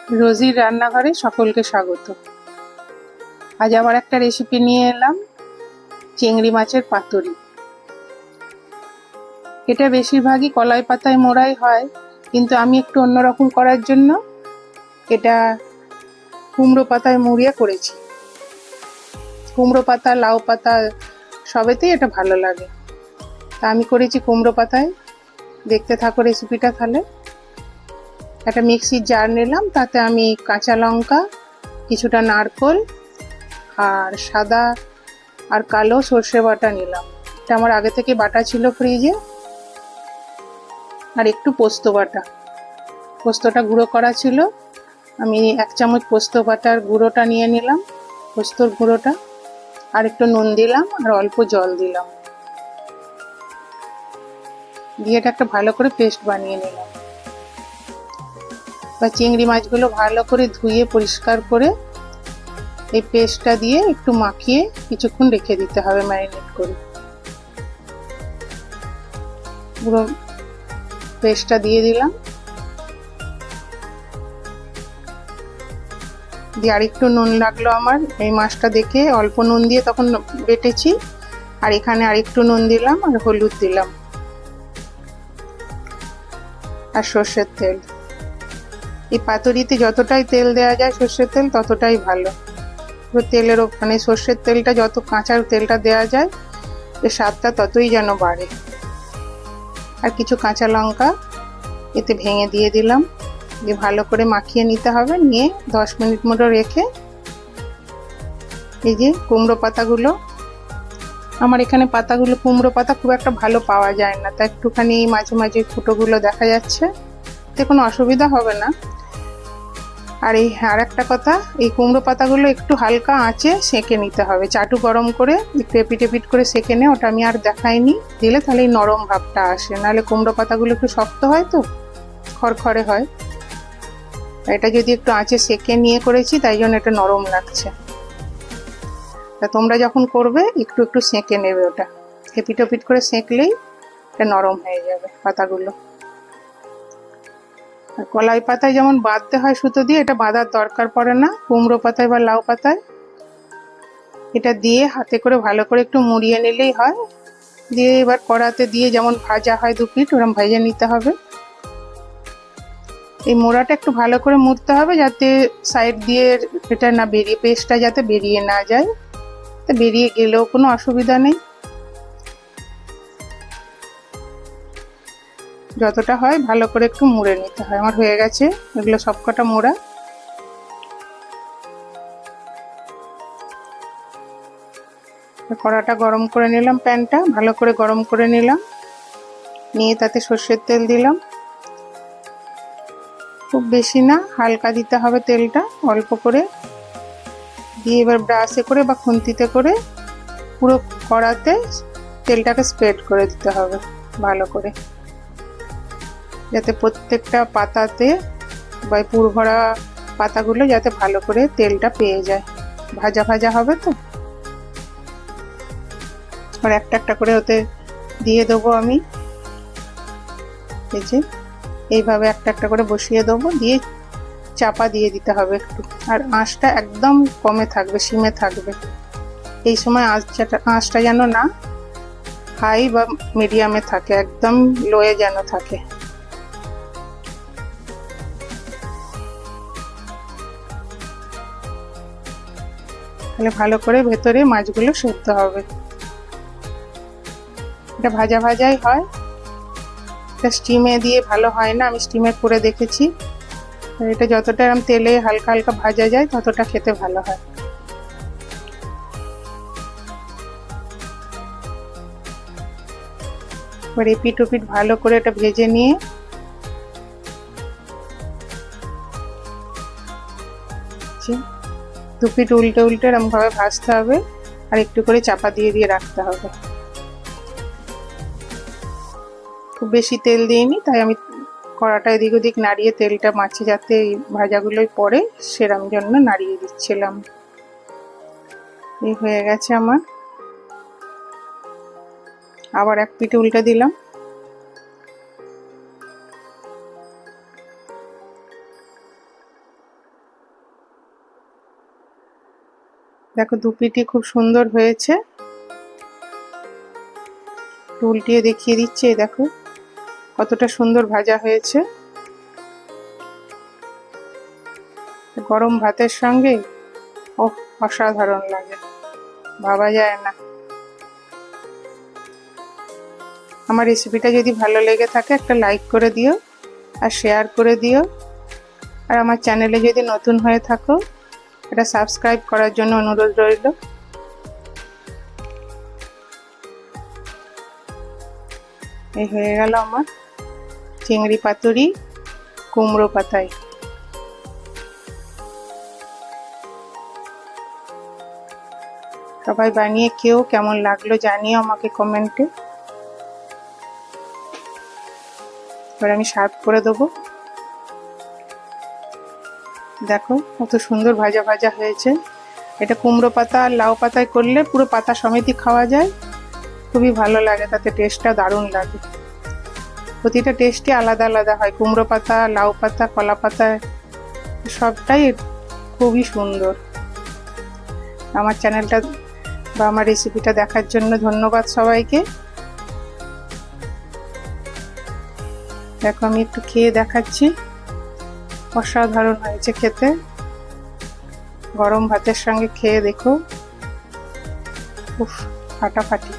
রোজির রান্নাঘরে সকলকে স্বাগত। আজ আবার একটা রেসিপি নিয়ে এলাম, চিংড়ি মাছের পাতুরি। এটা বেশিরভাগই কলাই পাতায় মোড়াই হয়, কিন্তু আমি একটু অন্যরকম করার জন্য এটা কুমড়ো পাতায় মুড়িয়ে করেছি। কুমড়ো পাতা, লাউ পাতা সবেতেই এটা ভালো লাগে, তা আমি করেছি কুমড়ো পাতায়। দেখতে থাকো রেসিপিটা। তাহলে একটা মিক্সির জার নিলাম, তাতে আমি কাঁচা লঙ্কা, কিছুটা নারকোল আর সাদা আর কালো সর্ষে বাটা নিলাম। এটা আমার আগে থেকে বাটা ছিল ফ্রিজে। আর একটু পোস্ত বাটা, পোস্তটা গুঁড়ো করা ছিল। আমি 1 চামচ পোস্ত বাটার গুঁড়োটা নিয়ে নিলাম, পোস্তর গুঁড়োটা। আর একটু নুন দিলাম আর অল্প জল দিলাম, দিয়ে এটা একটা ভালো করে পেস্ট বানিয়ে নিলাম। বা চিংড়ি মাছগুলো ভালো করে ধুয়ে পরিষ্কার করে এই পেস্টটা দিয়ে একটু মাখিয়ে কিছুক্ষণ রেখে দিতে হবে, ম্যারিনেট করে। পুরো পেস্টটা দিয়ে দিলাম, দিয়ে আরেকটু নুন লাগলো আমার। এই মাছটা দেখে অল্প নুন দিয়ে তখন বেটেছি, আর এখানে আরেকটু নুন দিলাম আর হলুদ দিলাম আর সর্ষের তেল। এই পাতুরিতে যতটাই তেল দেওয়া যায় সর্ষের তেল, ততটাই ভালো। তেলের মানে সর্ষের তেলটা যত কাঁচা তেলটা দেওয়া যায়, এর স্বাদটা ততই যেন বাড়ে। আর কিছু কাঁচা লঙ্কা এতে ভেঙে দিয়ে দিলাম, দিয়ে ভালো করে মাখিয়ে নিতে হবে। নিয়ে 10 মিনিট মতো রেখে এই যে কুমড়ো পাতাগুলো, আমার এখানে পাতাগুলো কুমড়ো পাতা খুব একটা ভালো পাওয়া যায় না, তা একটুখানি মাঝে মাঝে ফুটোগুলো দেখা যাচ্ছে, এতে কোনো অসুবিধা হবে না। আর এই আর একটা কথা, এই কুমড়ো পাতাগুলো একটু হালকা আঁচে সেঁকে নিতে হবে, চাটু গরম করে একটু এপিট এপিট করে সেঁকে নে। ওটা আমি আর দেখাইনি, দিলে তাহলে এই নরম ভাবটা আসে, নাহলে কুমড়ো পাতাগুলো একটু শক্ত হয় তো, খড়খড়ে হয়। এটা যদি একটু আঁচে সেঁকে নিয়ে করেছি, তাই জন্য এটা নরম লাগছে। তা তোমরা যখন করবে একটু একটু সেঁকে নেবে, ওটা এপিট ওপিট করে সেঁকলেই এটা নরম হয়ে যাবে পাতাগুলো। আর কলাই পাতায় যেমন বাঁধতে হয় সুতো দিয়ে, এটা বাঁধার দরকার পড়ে না কুমড়ো পাতায় বা লাউ পাতায়। এটা দিয়ে হাতে করে ভালো করে একটু মুড়িয়ে নিলেই হয়। দিয়ে এবার কড়াতে দিয়ে যেমন ভাজা হয় 2 পিঠ, ওরকম ভেজে নিতে হবে। এই মোড়াটা একটু ভালো করে মুড়তে হবে, যাতে সাইড দিয়ে এটা না বেরিয়ে, পেস্টটা যাতে বেরিয়ে না যায়। তো বেরিয়ে গেলেও কোনো অসুবিধা নেই, যতটা হয় ভালো করে একটু মুড়ে নিতে হয়। আমার হয়ে গেছে এগুলো সবকটা মোড়া। কড়াটা গরম করে নিলাম, প্যানটা ভালো করে গরম করে নিলাম, নিয়ে তাতে সর্ষের তেল দিলাম। খুব বেশি না, হালকা দিতে হবে তেলটা, অল্প করে দিয়ে এবার ব্রাশে করে বা খুন্তিতে করে পুরো কড়াতে তেলটাকে স্প্রেড করে দিতে হবে ভালো করে, যাতে প্রত্যেকটা পাতাতে বা পুরভরা পাতাগুলো যাতে ভালো করে তেলটা পেয়ে যায়। ভাজা ভাজা হবে তো। আর একটা একটা করে ওতে দিয়ে দেবো আমি, এই যে এইভাবে একটা একটা করে বসিয়ে দেবো, দিয়ে চাপা দিয়ে দিতে হবে একটু। আর আঁচটা একদম কমে থাকবে, সিমে থাকবে। এই সময় আঁচটা যেন না হাই বা মিডিয়ামে থাকে, একদম লোয়ে যেন থাকে। তাহলে ভালো করে ভেতরে মাছগুলো সেদ্ধ হবে। এটা ভাজা ভাজাই হয়, এটা স্টিমে দিয়ে ভালো হয় না, আমি স্টিমে করে দেখেছি। এটা যতটা তেলে হালকা হালকা ভাজা যায় ততটা খেতে ভালো হয়। এবার এপিট ওপিট ভালো করে এটা ভেজে নিয়ে দুপিট উল্টে উল্টে এরকম ভাবে ভাজতে হবে, আর একটু করে চাপা দিয়ে দিয়ে রাখতে হবে। খুব বেশি তেল দিইনি, তাই আমি কড়াটা এদিক ওদিক নাড়িয়ে তেলটা মাছে যাতে ভাজাগুলোই পড়ে সেরম জন্য নাড়িয়ে দিচ্ছিলাম। এই হয়ে গেছে আমার। আবার এক পিঠে উল্টে দিলাম। দেখো দুপিটি খুব সুন্দর হয়েছে। উল্টিয়ে দেখিয়ে দিচ্ছি, দেখো কতটা সুন্দর ভাজা হয়েছে। গরম ভাতের সঙ্গে অসাধারণ লাগে, ভাবা যায় না। আমার রেসিপিটা যদি ভালো লেগে থাকে একটা লাইক করে দিও আর শেয়ার করে দিও। আর আমার চ্যানেলে যদি নতুন হয়ে থাকো এটা সাবস্ক্রাইব করার জন্য অনুরোধ রইল। এই হয়ে গেল আমার চিংড়ি পাতুরি কুমড়ো পাতায়। সবাই বানিয়ে খেও, কেমন লাগলো জানিও আমাকে কমেন্টে। এবার আমি সার্ভ করে দেবো। দেখো কত সুন্দর ভাজা ভাজা হয়েছে। এটা কুমড়ো পাতা আর লাউ পাতায় করলে পুরো পাতা সমেতই খাওয়া যায়, খুবই ভালো লাগে, তাতে টেস্টটা দারুণ লাগে। প্রতিটা টেস্টই আলাদা আলাদা হয়, কুমড়ো পাতা, লাউ পাতা, কলা পাতা সবটাই খুবই সুন্দর। আমার চ্যানেলটা বা আমার রেসিপিটা দেখার জন্য ধন্যবাদ সবাইকে। দেখো আমি একটু খেয়ে দেখাচ্ছি, অসাধারণ হয়েছে খেতে। গরম ভাতের সঙ্গে খেয়ে দেখো, উফ ফাটাফাটি।